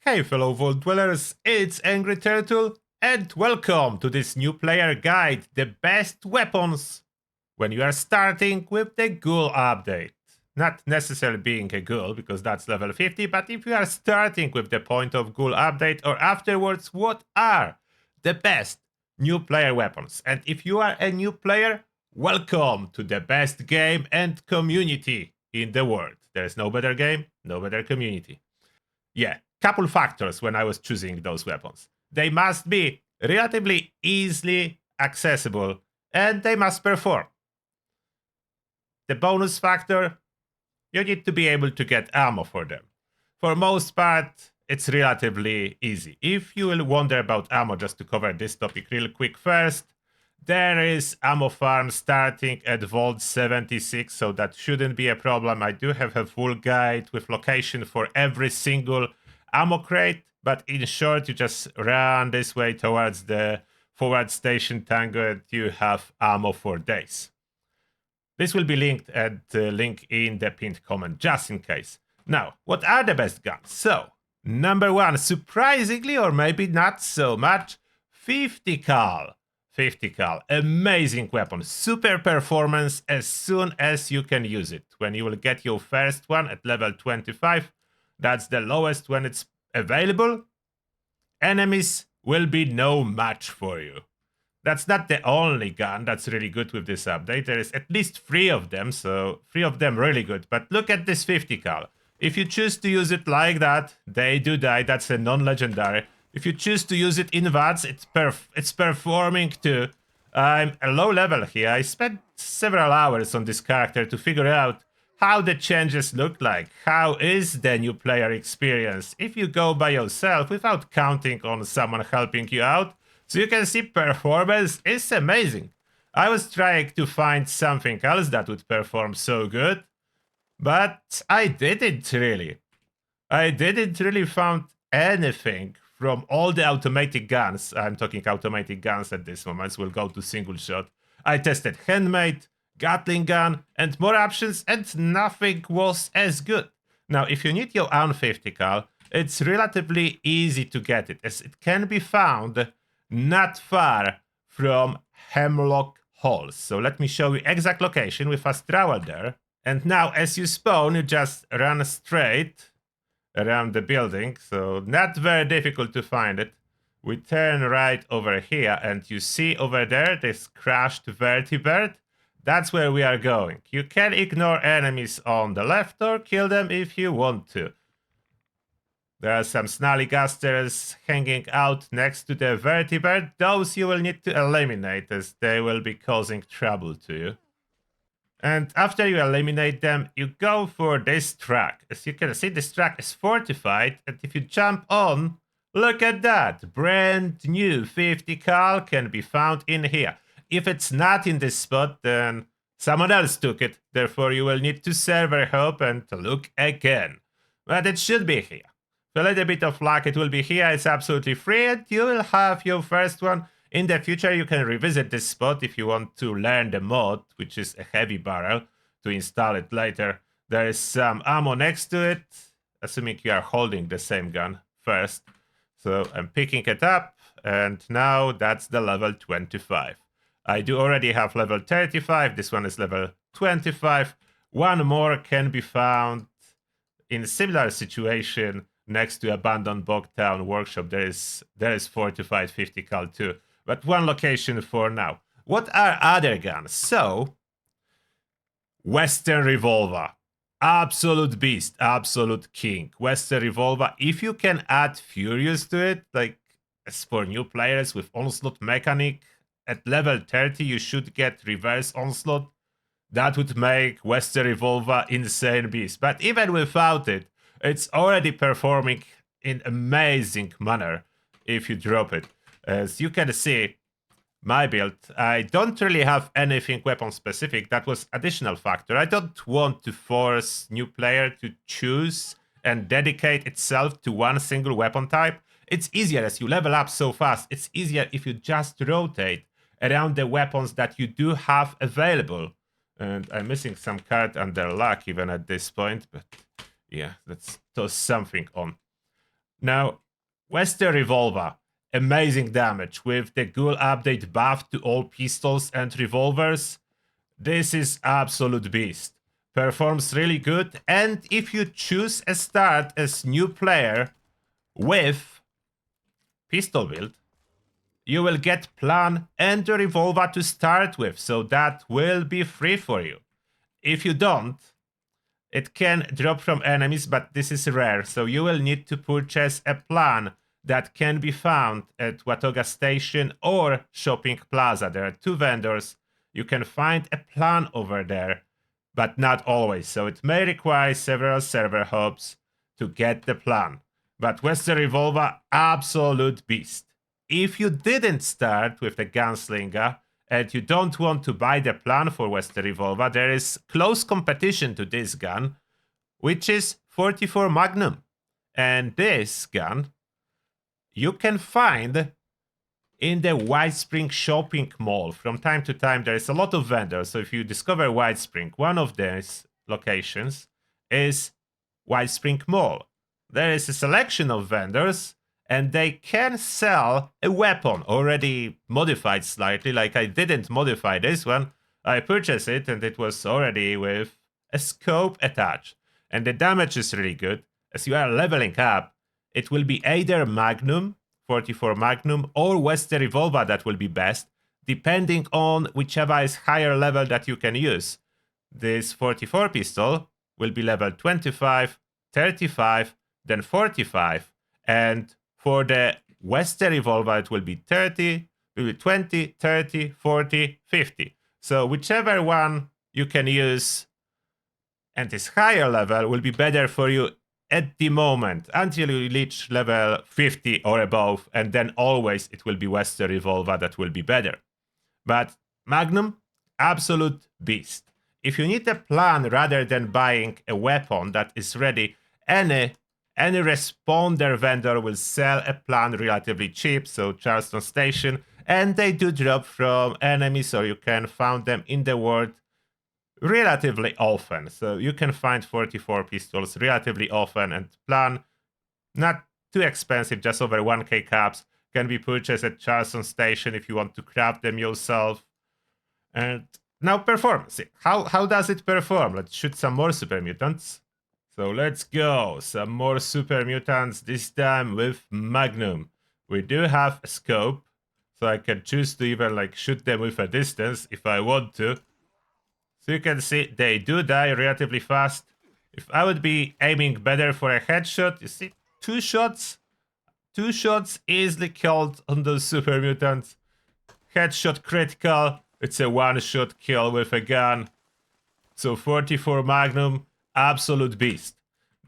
Hey fellow Vault Dwellers, it's Angry Turtle, and welcome to this new player guide, the best weapons when you are starting with the Ghoul update. Not necessarily being a Ghoul, because that's level 50, but if you are starting with the point of Ghoul update or afterwards, what are the best new player weapons? And if you are a new player, welcome to the best game and community in the world. There's no better game, no better community. Yeah, couple factors when I was choosing those weapons. They must be relatively easily accessible and they must perform. The bonus factor, you need to be able to get ammo for them. For most part, it's relatively easy. If you will wonder about ammo, just to cover this topic real quick first, there is ammo farm starting at Vault 76, so that shouldn't be a problem. I do have a full guide with location for every single ammo crate, but in short, you just run this way towards the forward station Tango and you have ammo for days. This will be linked at the link in the pinned comment, just in case. Now, what are the best guns? So, number one, surprisingly, or maybe not so much, 50 cal. 50 cal, amazing weapon, super performance as soon as you can use it. When you will get your first one at level 25, that's the lowest when it's available, enemies will be no match for you. That's not the only gun that's really good with this update. There is at least 3 of them, so 3 of them really good. But look at this 50 cal. If you choose to use it like that, they do die. That's a non-legendary. If you choose to use it in VATS, it's performing too. I'm a low level here. I spent several hours on this character to figure out how the changes look like. How is the new player experience if you go by yourself without counting on someone helping you out. So you can see performance is amazing. I was trying to find something else that would perform so good, but I didn't really. I didn't really find anything from all the automatic guns. I'm talking automatic guns at this moment, so we'll go to single shot. I tested handmade, Gatling gun, and more options, and nothing was as good. Now, if you need your own 50 cal, it's relatively easy to get it, as it can be found not far from Hemlock Halls. So let me show you exact location with fast travel there. And now, as you spawn, you just run straight around the building, so not very difficult to find it. We turn right over here, and you see over there this crashed vertibird. That's where we are going. You can ignore enemies on the left or kill them if you want to. There are some snallygasters hanging out next to the vertibird. Those you will need to eliminate, as they will be causing trouble to you. And after you eliminate them, you go for this track. As you can see, this track is fortified, and if you jump on, look at that! Brand new 50 cal can be found in here. If it's not in this spot, then someone else took it. Therefore, you will need to server hop and look again. But it should be here. With a little bit of luck, it will be here. It's absolutely free, and you will have your first one. In the future, you can revisit this spot if you want to learn the mod, which is a heavy barrel, to install it later. There is some ammo next to it, assuming you are holding the same gun first. So I'm picking it up, and now that's the level 25. I do already have level 35. This one is level 25. One more can be found in a similar situation next to abandoned Bogtown workshop. There is fortified 50 cal too. But one location for now. What are other guns? So, Western Revolver. Absolute beast, absolute king. Western Revolver, if you can add Furious to it, like as for new players with Onslaught mechanic, at level 30 you should get Reverse Onslaught. That would make Western Revolver insane beast. But even without it, it's already performing in amazing manner if you drop it. As you can see, my build, I don't really have anything weapon specific. That was additional factor. I don't want to force new player to choose and dedicate itself to one single weapon type. It's easier as you level up so fast. It's easier if you just rotate around the weapons that you do have available. And I'm missing some card under luck even at this point, but yeah, let's toss something on. Now, Western Revolver, amazing damage with the Ghoul update buff to all pistols and revolvers. This is absolute beast. Performs really good, and if you choose a start as new player with pistol build, you will get plan and the revolver to start with, so that will be free for you. If you don't, it can drop from enemies, but this is rare, so you will need to purchase a plan that can be found at Watoga Station or Shopping Plaza. There are two vendors. You can find a plan over there, but not always, so it may require several server hops to get the plan. But Western Revolver, absolute beast. If you didn't start with the Gunslinger and you don't want to buy the plan for Western Revolver, there is close competition to this gun, which is 44 Magnum. And this gun you can find in the White Spring shopping mall. From time to time, there is a lot of vendors. So if you discover White Spring, one of these locations is White Spring Mall. There is a selection of vendors, and they can sell a weapon already modified slightly. Like I didn't modify this one. I purchased it, and it was already with a scope attached. And the damage is really good. As you are leveling up, it will be either Magnum, 44 Magnum, or Western Revolver that will be best, depending on whichever is higher level that you can use. This 44 pistol will be level 25, 35, then 45, and for the Western Revolver it will be 30, will be 20, 30, 40, 50. So whichever one you can use and is higher level will be better for you at the moment until you reach level 50 or above, and then always it will be Western Revolver that will be better. But Magnum, absolute beast. If you need a plan rather than buying a weapon that is ready, any responder vendor will sell a plan relatively cheap, so Charleston Station, and they do drop from enemies, or you can find them in the world relatively often. So you can find 44 pistols relatively often, and plan, not too expensive, just over 1k caps, can be purchased at Charleston Station if you want to craft them yourself. And now performance. How does it perform? Let's shoot some more super mutants. So let's go. Some more super mutants, this time with Magnum. We do have a scope, so I can choose to even like shoot them with a distance if I want to. So you can see they do die relatively fast. If I would be aiming better for a headshot, you see, two shots easily killed on those super mutants. Headshot critical, it's a one-shot kill with a gun. So 44 Magnum, absolute beast.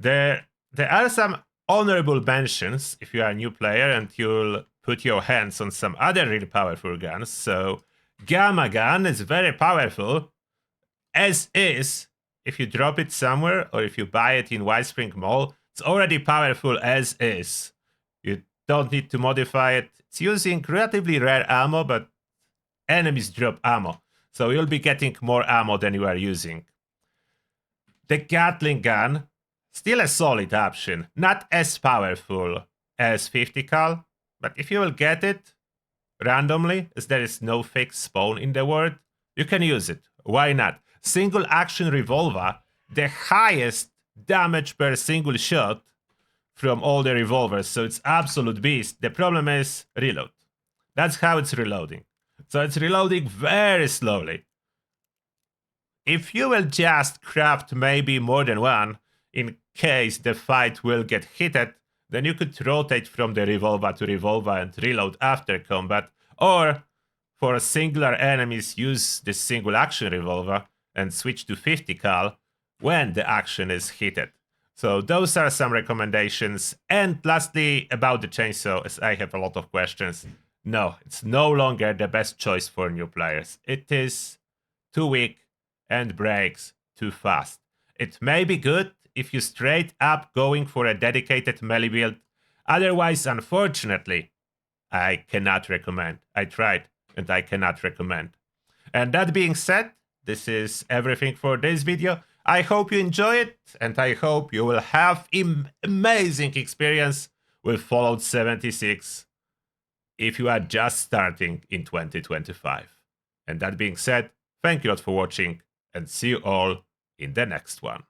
There are some honorable mentions if you are a new player and you'll put your hands on some other really powerful guns. So Gamma Gun is very powerful, as is. If you drop it somewhere or if you buy it in White Spring Mall, it's already powerful as is. You don't need to modify it. It's using relatively rare ammo, but enemies drop ammo, so you'll be getting more ammo than you are using. The Gatling gun, still a solid option, not as powerful as 50 cal, but if you will get it randomly, as there is no fixed spawn in the world, you can use it. Why not? Single action revolver, the highest damage per single shot from all the revolvers, so it's absolute beast. The problem is reload. That's how it's reloading. So it's reloading very slowly. If you will just craft maybe more than one, in case the fight will get heated, then you could rotate from the revolver to revolver and reload after combat, or for singular enemies use this single action revolver and switch to 50 cal when the action is heated. So those are some recommendations. And lastly, about the chainsaw, as I have a lot of questions. No, it's no longer the best choice for new players. It is too weak and breaks too fast. It may be good if you straight up going for a dedicated melee build. Otherwise, unfortunately, I cannot recommend. I tried and I cannot recommend. And that being said, this is everything for this video. I hope you enjoy it, and I hope you will have amazing experience with Fallout 76 if you are just starting in 2025. And that being said, thank you a lot for watching, and see you all in the next one.